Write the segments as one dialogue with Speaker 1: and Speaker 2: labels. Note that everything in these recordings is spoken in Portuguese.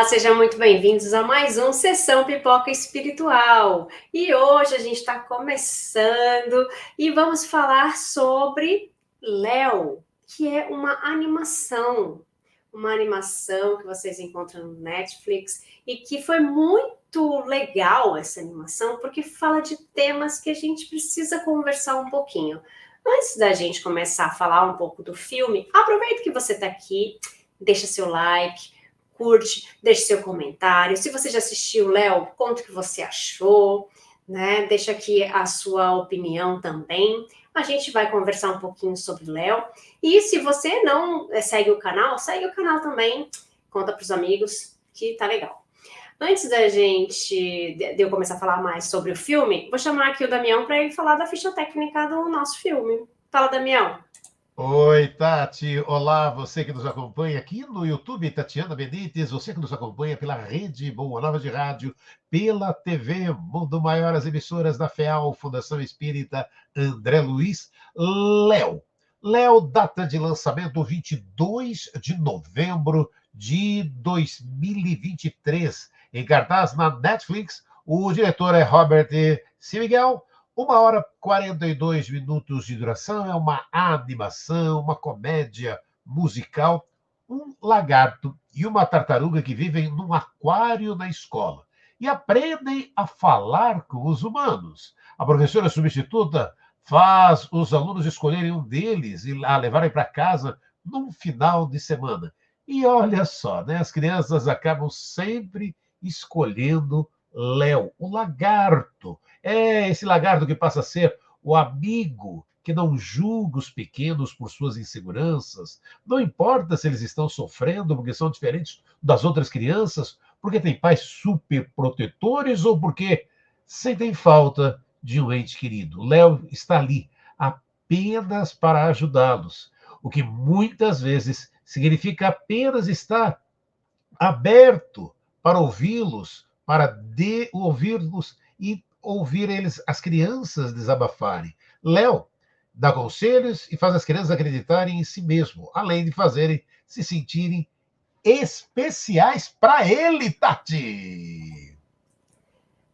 Speaker 1: Sejam muito bem-vindos a mais um Sessão Pipoca Espiritual. E hoje a gente está começando e vamos falar sobre Léo, que é uma animação que vocês encontram no Netflix e que foi muito legal essa animação, porque fala de temas que a gente precisa conversar um pouquinho. Antes da gente começar a falar um pouco do filme, aproveita que você está aqui, deixa seu like, curte, deixe seu comentário. Se você já assistiu, Léo, conta o que você achou, né? Deixa aqui a sua opinião também. A gente vai conversar um pouquinho sobre Léo. E se você não segue o canal também. Conta para os amigos que tá legal. Antes de eu começar a falar mais sobre o filme, vou chamar aqui o Damião para ele falar da ficha técnica do nosso filme. Fala, Damião.
Speaker 2: Oi, Tati. Olá, você que nos acompanha aqui no YouTube, Tatiana Benites, você que nos acompanha pela Rede Boa Nova de Rádio, pela TV Mundo Maior, as emissoras da FEAL, Fundação Espírita André Luiz, Léo. Léo, data de lançamento 22 de novembro de 2023. Em cartaz na Netflix, o diretor é Robert C. Miguel. 1h e 42 minutos de duração, é uma animação, uma comédia musical. Um lagarto e uma tartaruga que vivem num aquário na escola e aprendem a falar com os humanos. A professora substituta faz os alunos escolherem um deles e a levarem para casa num final de semana. E olha só, né? As crianças acabam sempre escolhendo Léo, o lagarto. É esse lagarto que passa a ser o amigo que não julga os pequenos por suas inseguranças. Não importa se eles estão sofrendo porque são diferentes das outras crianças, porque têm pais super protetores ou porque sentem falta de um ente querido. Léo está ali apenas para ajudá-los, o que muitas vezes significa apenas estar aberto para ouvi-los, para ouvi-los e ouvir eles, as crianças desabafarem. Léo dá conselhos e faz as crianças acreditarem em si mesmo, além de fazerem se sentirem especiais para ele, Tati.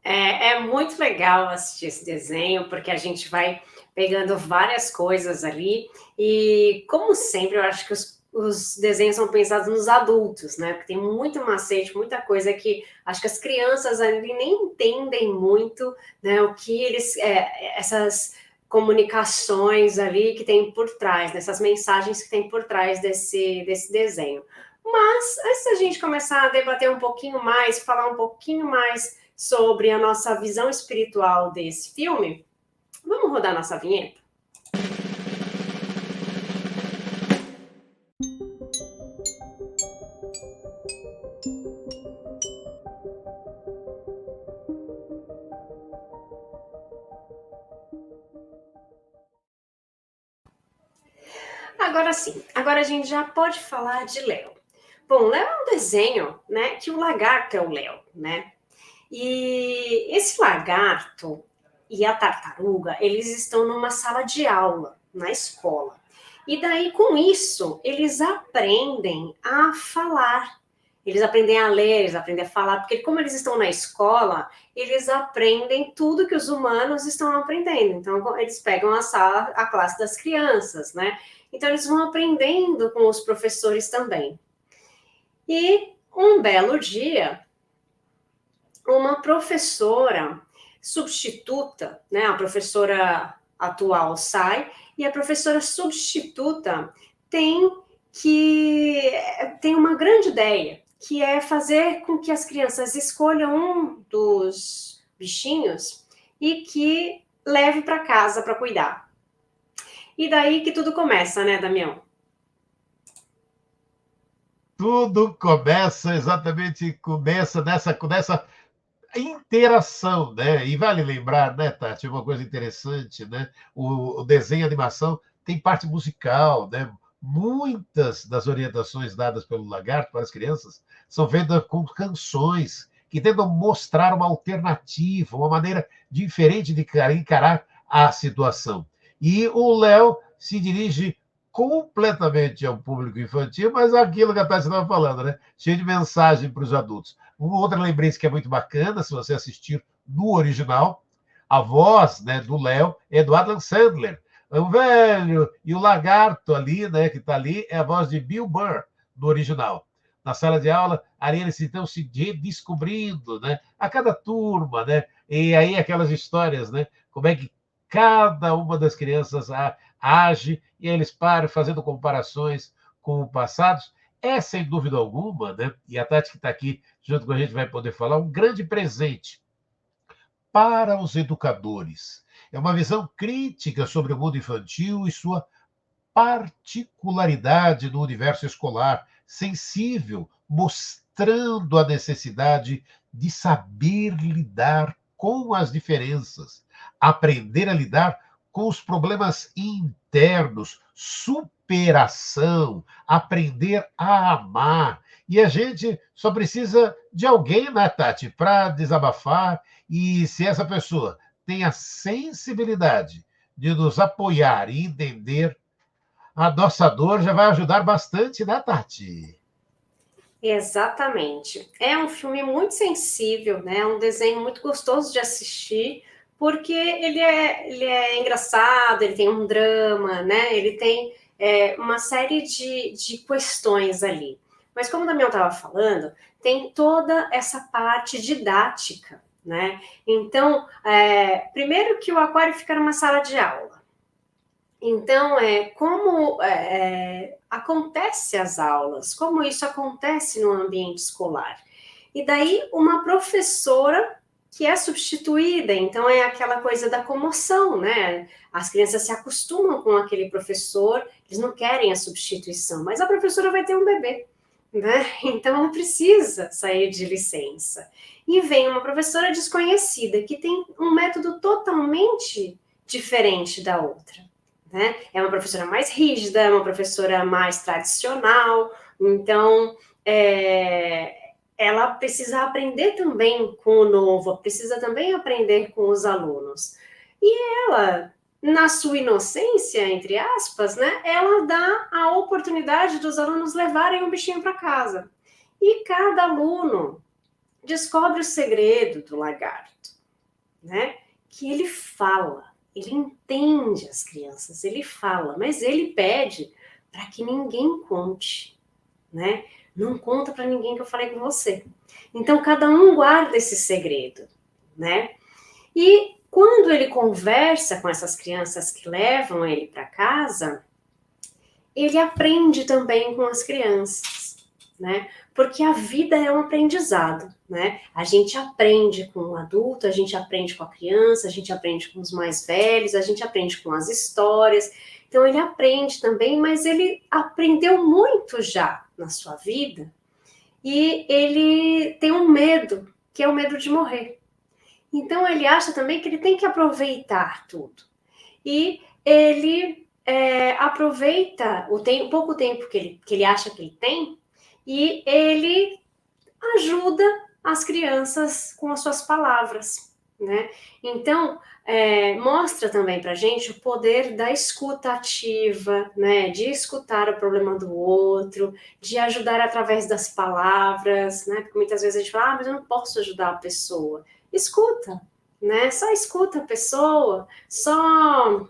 Speaker 1: É muito legal assistir esse desenho, porque a gente vai pegando várias coisas ali. E, como sempre, eu acho que os desenhos são pensados nos adultos, né? Porque tem muito macete, muita coisa que acho que as crianças ali nem entendem muito, né? O que eles. Essas comunicações ali que tem por trás, nessas mensagens que tem por trás desse desenho. Mas, antes da gente começar a debater um pouquinho mais, falar um pouquinho mais sobre a nossa visão espiritual desse filme, vamos rodar nossa vinheta? Agora sim, agora a gente já pode falar de Léo. Bom, Léo é um desenho, né, que o lagarto é o Léo, né? E esse lagarto e a tartaruga, eles estão numa sala de aula, na escola. E daí, com isso, eles aprendem a falar. Eles aprendem a ler, eles aprendem a falar, porque como eles estão na escola, eles aprendem tudo que os humanos estão aprendendo. Então, eles pegam a classe das crianças, né? Então, eles vão aprendendo com os professores também. E um belo dia, uma professora substituta, né? A professora atual sai e a professora substituta tem uma grande ideia, que é fazer com que as crianças escolham um dos bichinhos e que leve para casa para cuidar. E daí que tudo começa, né, Damião?
Speaker 2: Tudo começa nessa interação, né? E vale lembrar, né, Tati, uma coisa interessante, né? O desenho e animação tem parte musical, né? Muitas das orientações dadas pelo Lagarto para as crianças são feitas com canções que tentam mostrar uma alternativa, uma maneira diferente de encarar a situação. E o Léo se dirige completamente ao público infantil, mas aquilo que a Tati estava falando, né? Cheio de mensagem para os adultos. Uma outra lembrança que é muito bacana, se você assistir no original, a voz, né, do Léo é do Adam Sandler. O velho e o lagarto ali, né, que está ali, é a voz de Bill Burr, no original. Na sala de aula, ali eles estão se descobrindo, né? A cada turma, né? E aí aquelas histórias, né? Como é que cada uma das crianças age e eles param fazendo comparações com o passado. É, sem dúvida alguma, né? E a Tati que está aqui junto com a gente vai poder falar, um grande presente para os educadores. É uma visão crítica sobre o mundo infantil e sua particularidade no universo escolar, sensível, mostrando a necessidade de saber lidar com as diferenças, aprender a lidar com os problemas internos, superação, aprender a amar. E a gente só precisa de alguém, né, Tati, para desabafar. E se essa pessoa tem a sensibilidade de nos apoiar e entender, a nossa dor já vai ajudar bastante, né, Tati?
Speaker 1: Exatamente. É um filme muito sensível, né? É um desenho muito gostoso de assistir, porque ele é engraçado, ele tem um drama, né? Ele tem uma série de questões ali. Mas como o Damião estava falando, tem toda essa parte didática, né? Então, primeiro que o aquário fica numa sala de aula. Então, como acontece as aulas, como isso acontece no ambiente escolar. E daí, uma professora que é substituída, então é aquela coisa da comoção, né? As crianças se acostumam com aquele professor, eles não querem a substituição, mas a professora vai ter um bebê, né? Então, ela precisa sair de licença. E vem uma professora desconhecida, que tem um método totalmente diferente da outra. Né? É uma professora mais rígida, é uma professora mais tradicional, então ela precisa aprender também com o novo, precisa também aprender com os alunos. E ela, na sua inocência, entre aspas, né, ela dá a oportunidade dos alunos levarem um bichinho para casa. E cada aluno descobre o segredo do lagarto, né? Que ele fala. Ele entende as crianças, ele fala, mas ele pede para que ninguém conte, né? Não conta para ninguém que eu falei com você. Então, cada um guarda esse segredo, né? E quando ele conversa com essas crianças que levam ele para casa, ele aprende também com as crianças, né? Porque a vida é um aprendizado, né? A gente aprende com o adulto, a gente aprende com a criança, a gente aprende com os mais velhos, a gente aprende com as histórias. Então, ele aprende também, mas ele aprendeu muito já na sua vida e ele tem um medo, que é o medo de morrer. Então, ele acha também que ele tem que aproveitar tudo. E ele aproveita o pouco tempo que ele acha que ele tem e ele ajuda as crianças com as suas palavras, né? Então, mostra também para a gente o poder da escuta ativa, né? De escutar o problema do outro, de ajudar através das palavras, né? Porque muitas vezes a gente fala, mas eu não posso ajudar a pessoa. Escuta, né? Só escuta a pessoa, só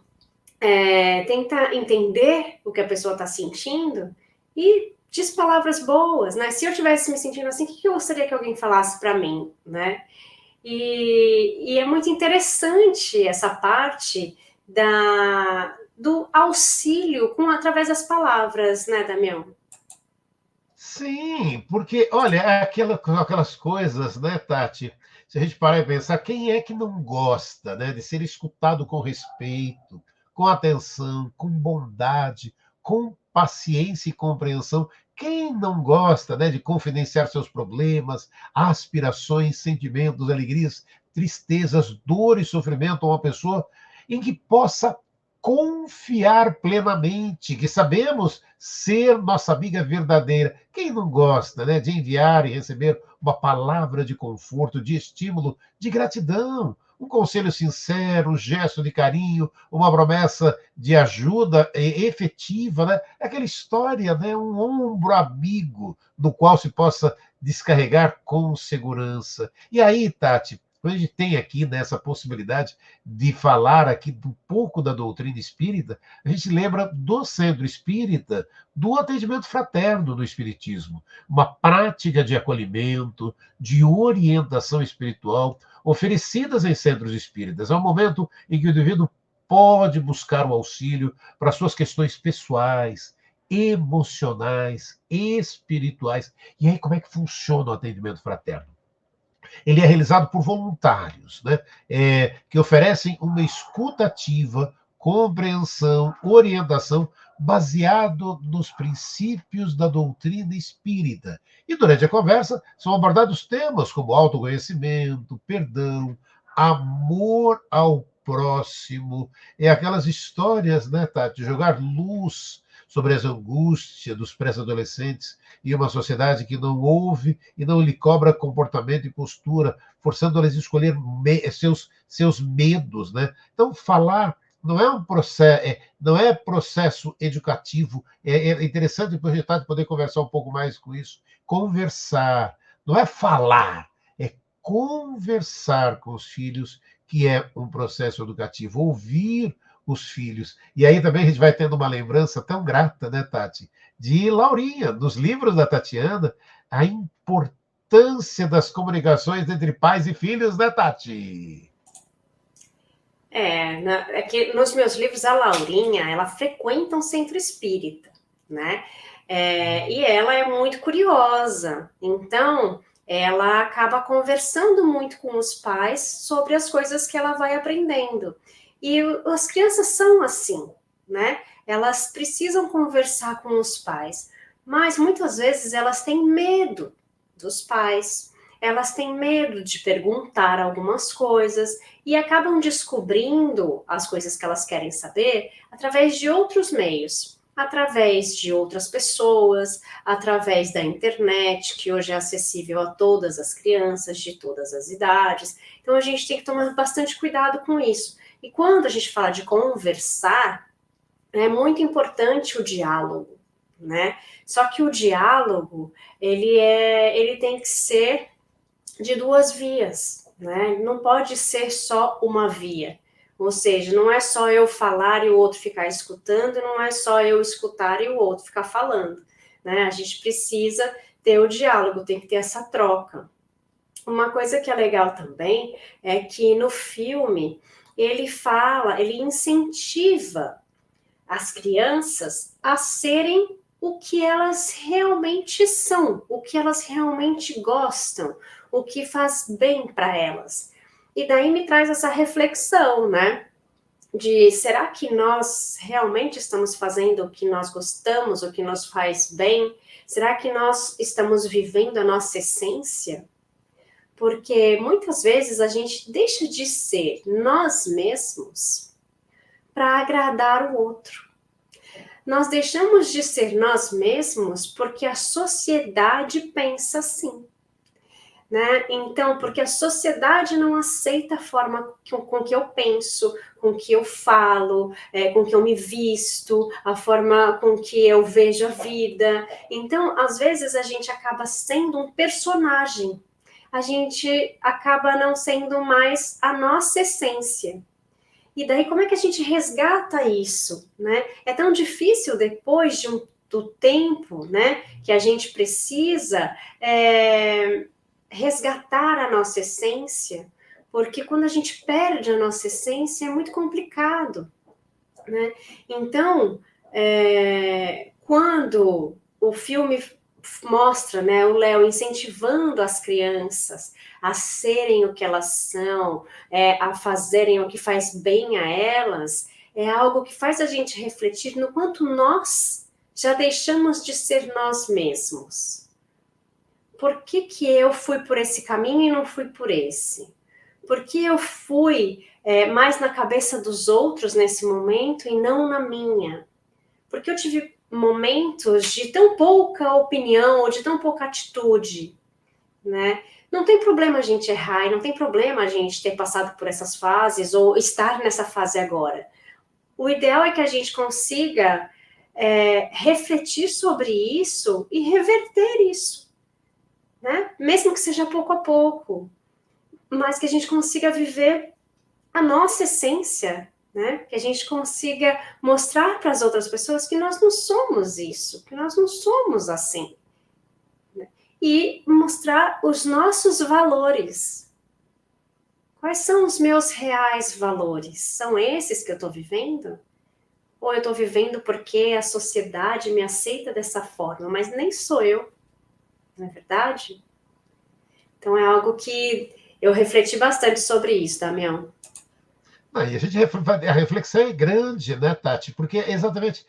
Speaker 1: tenta entender o que a pessoa está sentindo e diz palavras boas, né? Se eu estivesse me sentindo assim, o que eu gostaria que alguém falasse para mim, né? E é muito interessante essa parte do auxílio através das palavras, né, Damião?
Speaker 2: Sim, porque, olha, é aquelas coisas, né, Tati? Se a gente parar e pensar, quem é que não gosta, né, de ser escutado com respeito, com atenção, com bondade, com paciência e compreensão? Quem não gosta, né, de confidenciar seus problemas, aspirações, sentimentos, alegrias, tristezas, dor e sofrimento a uma pessoa em que possa confiar plenamente, que sabemos ser nossa amiga verdadeira. Quem não gosta, né, de enviar e receber uma palavra de conforto, de estímulo, de gratidão, um conselho sincero, um gesto de carinho, uma promessa de ajuda efetiva, né? É aquela história, né? Um ombro amigo no qual se possa descarregar com segurança. E aí, Tati, quando a gente tem aqui nessa possibilidade de falar aqui um pouco da doutrina espírita, a gente lembra do centro espírita, do atendimento fraterno no espiritismo, uma prática de acolhimento, de orientação espiritual, oferecidas em centros espíritas. É um momento em que o indivíduo pode buscar o auxílio para suas questões pessoais, emocionais, espirituais. E aí, como é que funciona o atendimento fraterno? Ele é realizado por voluntários, né? Que oferecem uma escuta ativa, compreensão, orientação, baseado nos princípios da doutrina espírita. E durante a conversa são abordados temas como autoconhecimento, perdão, amor ao próximo, aquelas histórias, né, Tati, jogar luz sobre as angústias dos pré-adolescentes e uma sociedade que não ouve e não lhe cobra comportamento e postura, forçando-eles a escolher seus medos, né? Então, falar não é um processo, não é processo educativo. É interessante projetar de poder conversar um pouco mais com isso. Conversar, não é falar, é conversar com os filhos, que é um processo educativo. Ouvir os filhos. E aí também a gente vai tendo uma lembrança tão grata, né, Tati? De Laurinha, dos livros da Tatiana, a importância das comunicações entre pais e filhos, né, Tati?
Speaker 1: É que nos meus livros a Laurinha, ela frequenta um centro espírita, né? E ela é muito curiosa, então ela acaba conversando muito com os pais sobre as coisas que ela vai aprendendo. E as crianças são assim, né? Elas precisam conversar com os pais, mas muitas vezes elas têm medo dos pais, elas têm medo de perguntar algumas coisas e acabam descobrindo as coisas que elas querem saber através de outros meios, através de outras pessoas, através da internet, que hoje é acessível a todas as crianças de todas as idades. Então a gente tem que tomar bastante cuidado com isso. E quando a gente fala de conversar, é muito importante o diálogo, né? Só que o diálogo, ele tem que ser de duas vias, né? Não pode ser só uma via. Ou seja, não é só eu falar e o outro ficar escutando, não é só eu escutar e o outro ficar falando, né? A gente precisa ter o diálogo, tem que ter essa troca. Uma coisa que é legal também é que no filme ele incentiva as crianças a serem o que elas realmente são, o que elas realmente gostam, o que faz bem para elas. E daí me traz essa reflexão, né? De será que nós realmente estamos fazendo o que nós gostamos, o que nos faz bem? Será que nós estamos vivendo a nossa essência? Porque muitas vezes a gente deixa de ser nós mesmos para agradar o outro. Nós deixamos de ser nós mesmos porque a sociedade pensa assim, né? Então, porque a sociedade não aceita a forma com que eu penso, com que eu falo, com que eu me visto, a forma com que eu vejo a vida. Então, às vezes a gente acaba sendo um personagem, a gente acaba não sendo mais a nossa essência. E daí, como é que a gente resgata isso, né? É tão difícil depois do tempo, né, que a gente precisa resgatar a nossa essência, porque quando a gente perde a nossa essência é muito complicado, né? Então, quando o filme mostra, né, o Léo incentivando as crianças a serem o que elas são, a fazerem o que faz bem a elas, é algo que faz a gente refletir no quanto nós já deixamos de ser nós mesmos. Por que eu fui por esse caminho e não fui por esse? Por que eu fui mais na cabeça dos outros nesse momento e não na minha? Porque eu tive momentos de tão pouca opinião ou de tão pouca atitude, né? não tem problema a gente errar, e não tem problema a gente ter passado por essas fases ou estar nessa fase agora. O ideal é que a gente consiga refletir sobre isso e reverter isso, né? Mesmo que seja pouco a pouco, mas que a gente consiga viver a nossa essência, né? Que a gente consiga mostrar para as outras pessoas que nós não somos isso, que nós não somos assim. Né? E mostrar os nossos valores. Quais são os meus reais valores? São esses que eu estou vivendo? Ou eu estou vivendo porque a sociedade me aceita dessa forma, mas nem sou eu, não é verdade? Então é algo que eu refleti bastante sobre isso, Damião.
Speaker 2: A reflexão é grande, né, Tati? Porque exatamente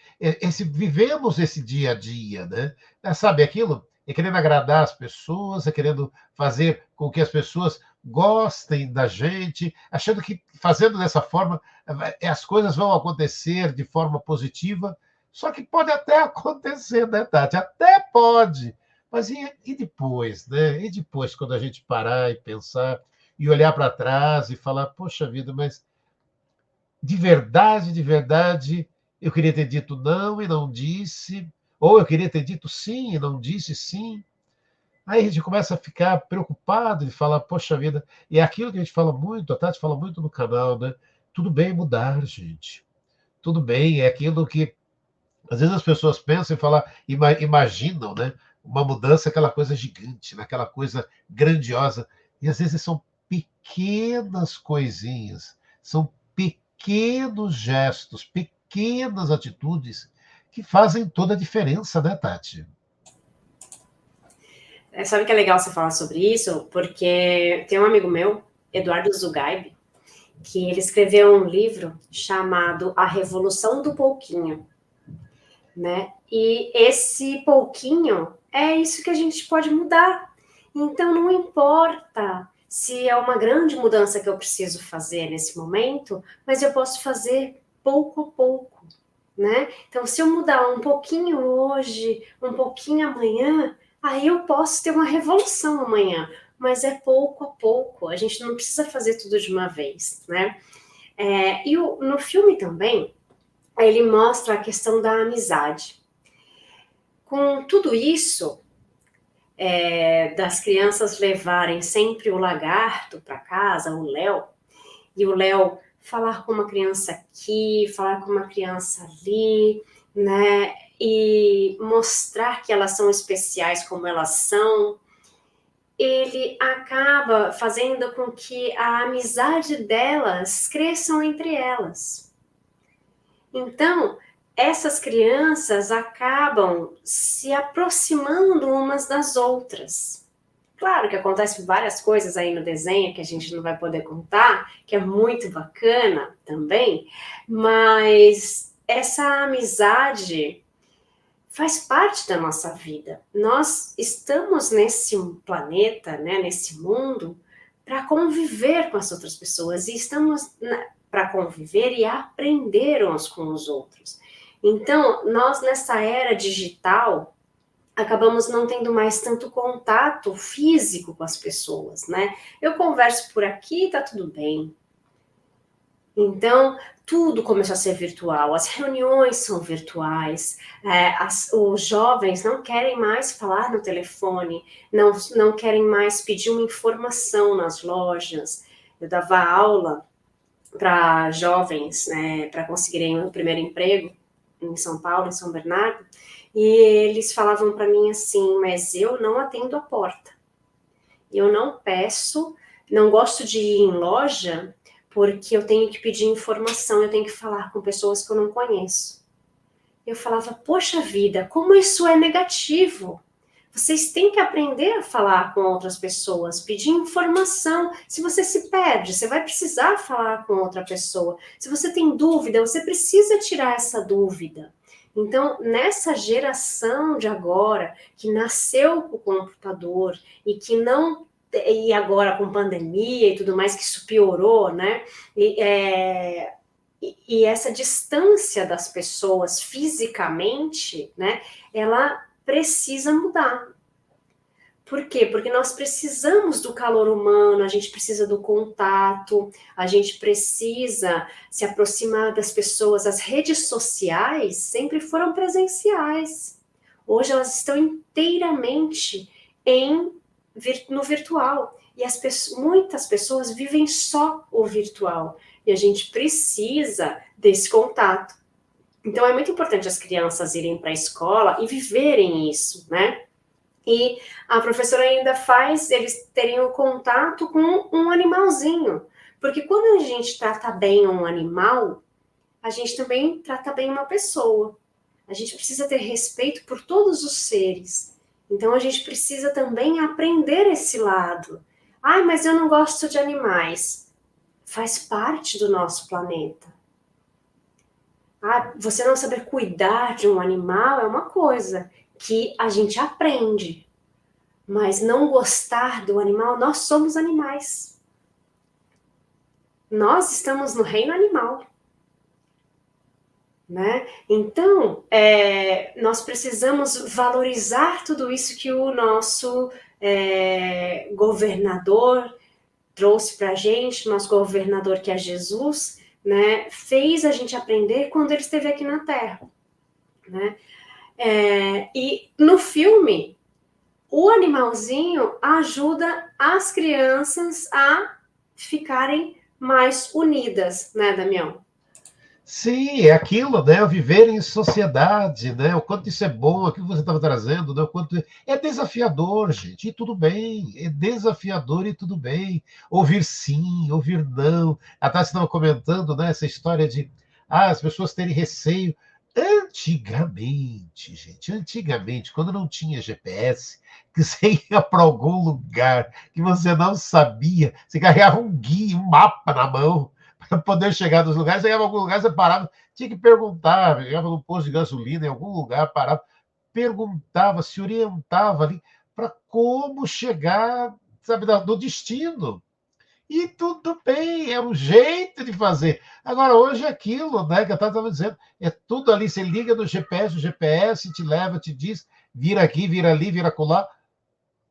Speaker 2: vivemos esse dia a dia, né? Sabe aquilo? É querendo agradar as pessoas, é querendo fazer com que as pessoas gostem da gente, achando que fazendo dessa forma as coisas vão acontecer de forma positiva. Só que pode até acontecer, né, Tati? Até pode. Mas e depois, né? E depois, quando a gente parar e pensar e olhar para trás e falar, poxa vida, mas de verdade, eu queria ter dito não e não disse, ou eu queria ter dito sim e não disse sim. Aí a gente começa a ficar preocupado de falar, poxa vida, e é aquilo que a gente fala muito, a Tati fala muito no canal, né? Tudo bem mudar, gente. Tudo bem, é aquilo que às vezes as pessoas pensam e falam, imaginam, né? Uma mudança, aquela coisa gigante, né? Aquela coisa grandiosa. E às vezes são pequenas coisinhas, são pequenos gestos, pequenas atitudes que fazem toda a diferença, né, Tati?
Speaker 1: Sabe que é legal você falar sobre isso? Porque tem um amigo meu, Eduardo Zugaib, que ele escreveu um livro chamado A Revolução do Pouquinho, né? E esse pouquinho é isso que a gente pode mudar. Então não importa se é uma grande mudança que eu preciso fazer nesse momento, mas eu posso fazer pouco a pouco, né? Então se eu mudar um pouquinho hoje, um pouquinho amanhã, aí eu posso ter uma revolução amanhã, mas é pouco a pouco. A gente não precisa fazer tudo de uma vez, né? No filme também ele mostra a questão da amizade. Com tudo isso, das crianças levarem sempre o lagarto para casa, o Léo, e o Léo falar com uma criança aqui, falar com uma criança ali, né? E mostrar que elas são especiais como elas são, ele acaba fazendo com que a amizade delas cresçam entre elas. Então, essas crianças acabam se aproximando umas das outras. Claro que acontecem várias coisas aí no desenho que a gente não vai poder contar, que é muito bacana também, mas essa amizade faz parte da nossa vida. Nós estamos nesse planeta, né, nesse mundo, para conviver com as outras pessoas e estamos para conviver e aprender uns com os outros. Então, nós nessa era digital acabamos não tendo mais tanto contato físico com as pessoas, né? Eu converso por aqui, tá tudo bem. Então, tudo começou a ser virtual, as reuniões são virtuais, os jovens não querem mais falar no telefone, não querem mais pedir uma informação nas lojas. Eu dava aula para jovens, né, para conseguirem o primeiro emprego em São Paulo, em São Bernardo, e eles falavam para mim assim, mas eu não atendo a porta, eu não peço, não gosto de ir em loja porque eu tenho que pedir informação, eu tenho que falar com pessoas que eu não conheço. Eu falava, poxa vida, como isso é negativo. Vocês têm que aprender a falar com outras pessoas, pedir informação. Se você se perde, você vai precisar falar com outra pessoa. Se você tem dúvida, você precisa tirar essa dúvida. Então, nessa geração de agora, que nasceu com o computador e que não e agora com pandemia e tudo mais, que isso piorou, né? E essa distância das pessoas fisicamente, né? Ela precisa mudar. Por quê? Porque nós precisamos do calor humano, a gente precisa do contato, a gente precisa se aproximar das pessoas. As redes sociais sempre foram presenciais. Hoje elas estão inteiramente no virtual. E muitas pessoas vivem só o virtual. E a gente precisa desse contato. Então é muito importante as crianças irem para a escola e viverem isso, né? E a professora ainda faz eles terem o contato com um animalzinho. Porque quando a gente trata bem um animal, a gente também trata bem uma pessoa. A gente precisa ter respeito por todos os seres. Então a gente precisa também aprender esse lado. Ai, mas eu não gosto de animais. Faz parte do nosso planeta. Ah, você não saber cuidar de um animal é uma coisa que a gente aprende. Mas não gostar do animal, nós somos animais. Nós estamos no reino animal. Né? Então, nós precisamos valorizar tudo isso que o nosso governador trouxe para a gente, nosso governador que é Jesus, né, fez a gente aprender quando ele esteve aqui na Terra. Né? E no filme, o animalzinho ajuda as crianças a ficarem mais unidas, né, Damião?
Speaker 2: Sim, é aquilo, né? O viver em sociedade, né? O quanto isso é bom, aquilo que você estava trazendo, né? O quanto é desafiador, gente, e tudo bem. É desafiador e tudo bem. Ouvir sim, ouvir não. A Tati estava comentando, né? Essa história de as pessoas terem receio. Antigamente, gente, antigamente, quando não tinha GPS, que você ia para algum lugar que você não sabia, você carregava um guia, um mapa na mão para poder chegar nos lugares. Você ia em algum lugar, você parava, tinha que perguntar, chegava no posto de gasolina, em algum lugar, parava, perguntava, se orientava ali para como chegar, sabe, no destino. E tudo bem, é um jeito de fazer. Agora, hoje é aquilo, né, que eu estava dizendo, é tudo ali, você liga no GPS, o GPS te leva, te diz, vira aqui, vira ali, vira acolá.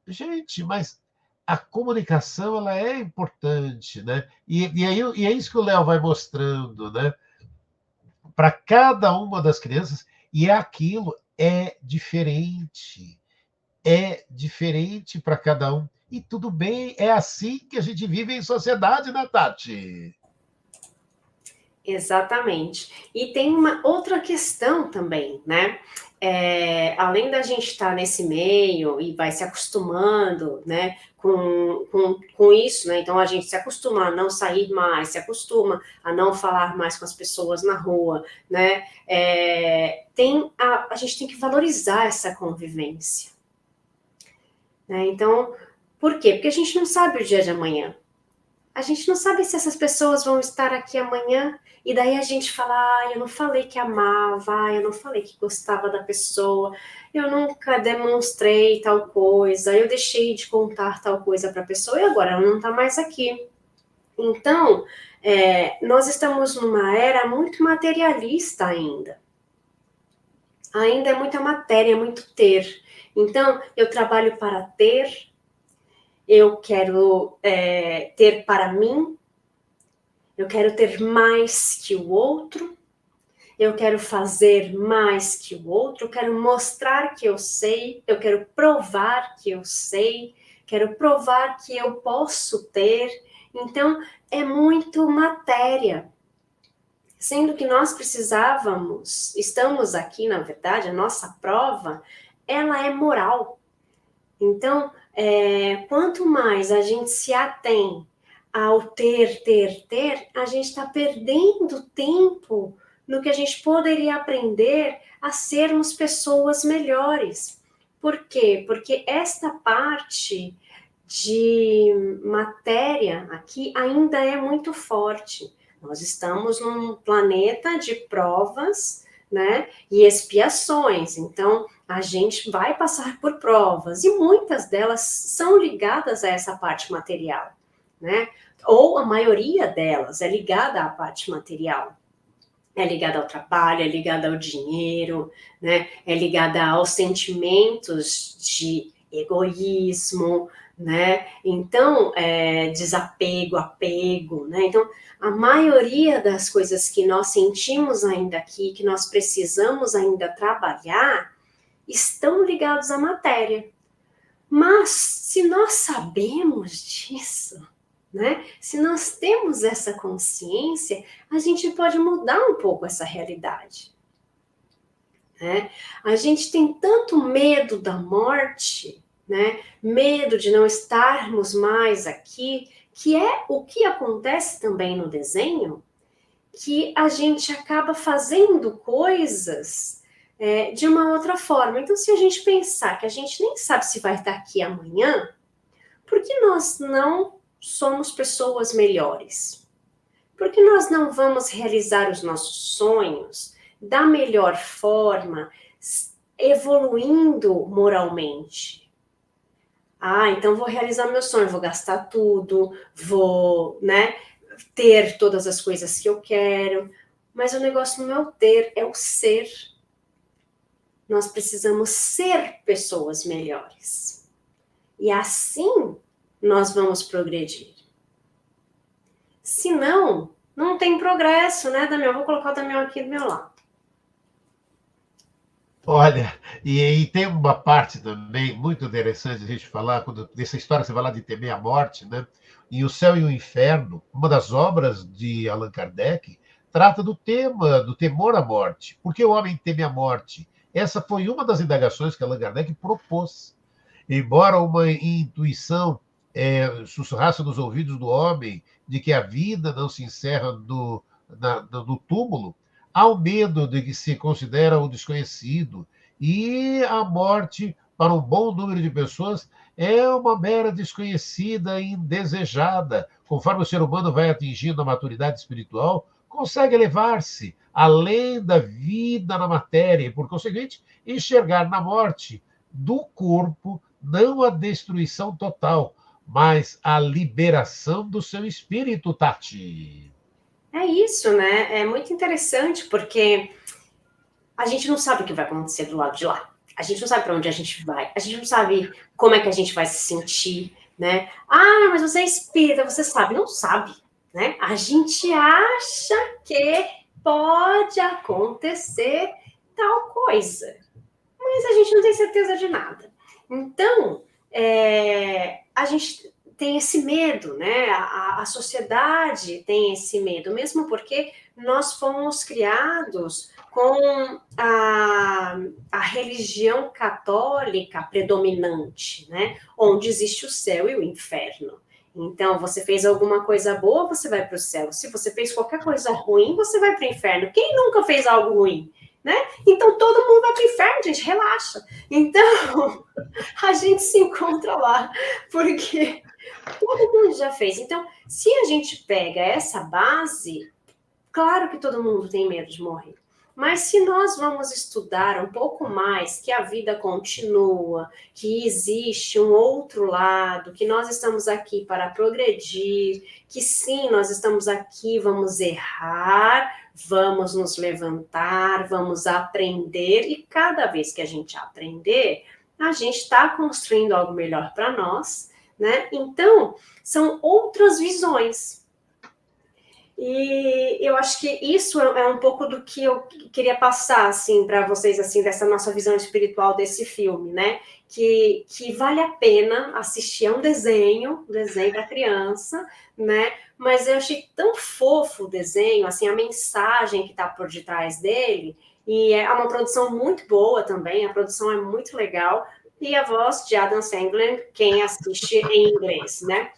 Speaker 2: Gente, mas a comunicação ela é importante, né? E é isso que o Léo vai mostrando, né? Para cada uma das crianças, e é aquilo, é diferente para cada um. E tudo bem, é assim que a gente vive em sociedade, né, Tati?
Speaker 1: Exatamente. E tem uma outra questão também, né? Além da gente estar nesse meio e vai se acostumando, né, com isso, né? Então a gente se acostuma a não sair mais, se acostuma a não falar mais com as pessoas na rua, né? A gente tem que valorizar essa convivência, né? Então, por quê? Porque a gente não sabe o dia de amanhã. A gente não sabe se essas pessoas vão estar aqui amanhã, e daí a gente fala, eu não falei que amava, eu não falei que gostava da pessoa, eu nunca demonstrei tal coisa, eu deixei de contar tal coisa para a pessoa, e agora ela não está mais aqui. Então, nós estamos numa era muito materialista ainda. Ainda é muita matéria, é muito ter. Então, eu trabalho para ter, eu quero ter para mim, eu quero ter mais que o outro, eu quero fazer mais que o outro, eu quero mostrar que eu sei, eu quero provar que eu sei, quero provar que eu posso ter. Então, é muito matéria. Sendo que nós estamos aqui, na verdade, a nossa prova, ela é moral. Então, quanto mais a gente se atém ao ter, a gente está perdendo tempo no que a gente poderia aprender a sermos pessoas melhores. Por quê? Porque esta parte de matéria aqui ainda é muito forte. Nós estamos num planeta de provas, né, e expiações. Então, a gente vai passar por provas e muitas delas são ligadas a essa parte material, né? Ou a maioria delas é ligada à parte material. É ligada ao trabalho, é ligada ao dinheiro, né? É ligada aos sentimentos de egoísmo, né? Então, desapego, apego, né? Então, a maioria das coisas que nós sentimos ainda aqui, que nós precisamos ainda trabalhar, estão ligados à matéria. Mas, se nós sabemos disso, né? Se nós temos essa consciência, a gente pode mudar um pouco essa realidade. Né? A gente tem tanto medo da morte, né? Medo de não estarmos mais aqui, que é o que acontece também no desenho, que a gente acaba fazendo coisas de uma outra forma. Então, se a gente pensar que a gente nem sabe se vai estar aqui amanhã, por que nós não somos pessoas melhores? Por que nós não vamos realizar os nossos sonhos da melhor forma, evoluindo moralmente? Ah, então vou realizar meu sonho, vou gastar tudo, vou, né, ter todas as coisas que eu quero, mas o negócio não é o ter, é o ser. Nós precisamos ser pessoas melhores. E assim nós vamos progredir. Se não, não tem progresso, né, Damião? Vou colocar o Damião aqui do meu lado.
Speaker 2: Olha, e tem uma parte também muito interessante a gente falar, quando dessa história você vai lá de temer a morte, né? E O Céu e o Inferno, uma das obras de Allan Kardec, trata do tema do temor à morte. Por que o homem teme a morte? Essa foi uma das indagações que Allan Kardec propôs. Embora uma intuição sussurrasse nos ouvidos do homem de que a vida não se encerra no túmulo, há o medo de que se considera o desconhecido, e a morte, para um bom número de pessoas, é uma mera desconhecida e indesejada. Conforme o ser humano vai atingindo a maturidade espiritual, consegue elevar-se além da vida na matéria e, por conseguinte, enxergar na morte do corpo não a destruição total, mas a liberação do seu espírito, Tati.
Speaker 1: É isso, né? É muito interessante porque a gente não sabe o que vai acontecer do lado de lá. A gente não sabe para onde a gente vai. A gente não sabe como é que a gente vai se sentir, né? Ah, mas você é espírita, você sabe. Não sabe, né? A gente acha que pode acontecer tal coisa, mas a gente não tem certeza de nada. Então, a gente tem esse medo, né? A sociedade tem esse medo, mesmo porque nós fomos criados com a religião católica predominante, né? Onde existe o céu e o inferno. Então, você fez alguma coisa boa, você vai para o céu. Se você fez qualquer coisa ruim, você vai para o inferno. Quem nunca fez algo ruim? Né? Então, todo mundo vai para o inferno, gente, relaxa. Então, a gente se encontra lá, porque todo mundo já fez. Então, se a gente pega essa base, claro que todo mundo tem medo de morrer. Mas se nós vamos estudar um pouco mais que a vida continua, que existe um outro lado, que nós estamos aqui para progredir, que sim, nós estamos aqui, vamos errar, vamos nos levantar, vamos aprender, e cada vez que a gente aprender, a gente está construindo algo melhor para nós, né? Então, são outras visões. E eu acho que isso é um pouco do que eu queria passar, assim, para vocês, assim, dessa nossa visão espiritual desse filme, né? Que vale a pena assistir a um desenho para criança, né? Mas eu achei tão fofo o desenho, assim, a mensagem que está por detrás dele, e é uma produção muito boa também, a produção é muito legal, e a voz de Adam Sandler, quem assiste em inglês, né?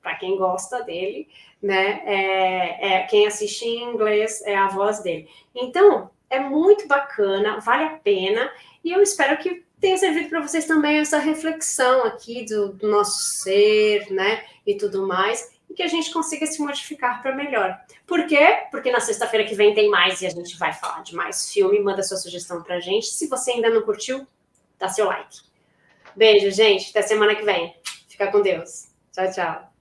Speaker 1: Para quem gosta dele, né? Quem assiste em inglês é a voz dele. Então, é muito bacana, vale a pena, e eu espero que tenha servido para vocês também essa reflexão aqui do nosso ser, né? E tudo mais, e que a gente consiga se modificar para melhor. Por quê? Porque na sexta-feira que vem tem mais e a gente vai falar de mais filme. Manda sua sugestão para a gente. Se você ainda não curtiu, dá seu like. Beijo, gente. Até semana que vem. Fica com Deus. Tchau, tchau.